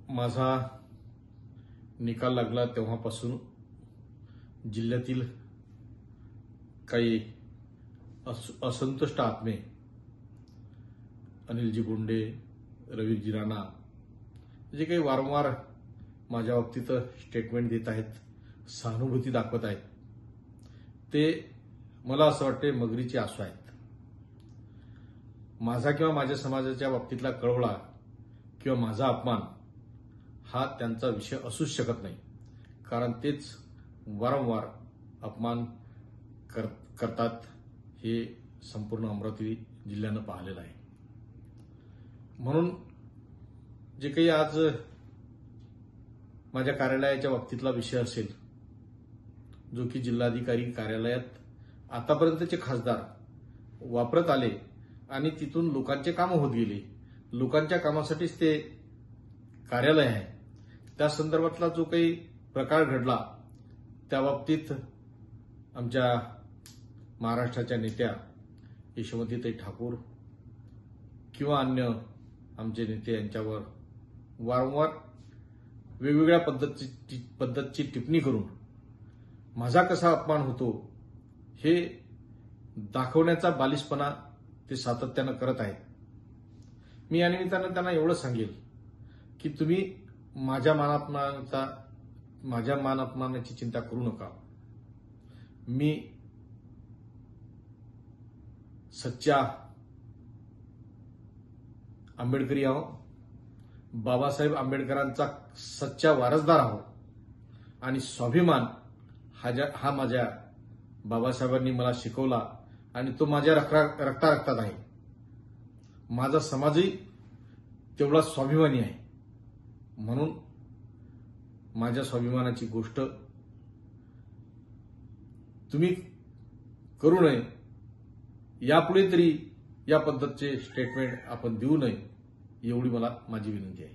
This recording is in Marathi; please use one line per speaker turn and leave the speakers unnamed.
माझा निकाल लागला तेव्हापासून जिल्ह्यातील काही असंतुष्ट आत्मे अनिलजी बोंडे, रविजी राणा जे काही वारंवार माझ्या बाबतीत स्टेटमेंट देत आहेत, सहानुभूती दाखवत आहेत, ते मला असं वाटते मगरीचे आसू आहेत. माझा किंवा माझ्या समाजाच्या बाबतीतला कळवळा किंवा माझा अपमान हा त्यांचा विषय असूच शकत नाही, कारण तेच वारंवार अपमान करतात हे संपूर्ण अमरावती जिल्ह्यानं पाहिलेलं आहे. म्हणून जे काही आज माझ्या कार्यालयाच्या बाबतीतला विषय असेल, जो की जिल्हाधिकारी कार्यालयात आतापर्यंतचे खासदार वापरत आले आणि तिथून लोकांचे कामं होत गेले, लोकांच्या कामासाठीच ते कार्यालय आहे, त्या संदर्भातला जो काही प्रकार घडला त्या बाबतीत आमच्या महाराष्ट्राच्या नेत्या यशोमतीताई ठाकूर किंवा अन्य आमचे नेते यांच्यावर वारंवार वेगवेगळ्या पद्धतीची टिप्पणी करून माझा कसा अपमान होतो हे दाखवण्याचा बालिशपणा ते सातत्यानं करत आहेत. मी या निमित्तानं त्यांना एवढं सांगेल की तुम्ही माझ्या मानापमानाची चिंता करू नका. मी सच्चा आंबेडकरी आहो, बाबासाहेब आंबेडकरांचा सच्चा वारसदार आहो आणि स्वाभिमान हा माझ्या बाबासाहेबांनी मला शिकवला आणि तो माझ्या रक्तात आहे. माझा समाजही तेवढा स्वाभिमानी आहे. म्हणून माझ्या स्वाभिमानाची गोष्ट तुम्ही करू नये, यापुढे तरी या पद्धतीचे स्टेटमेंट आपण देऊ नये, एवढी माझी विनंती आहे.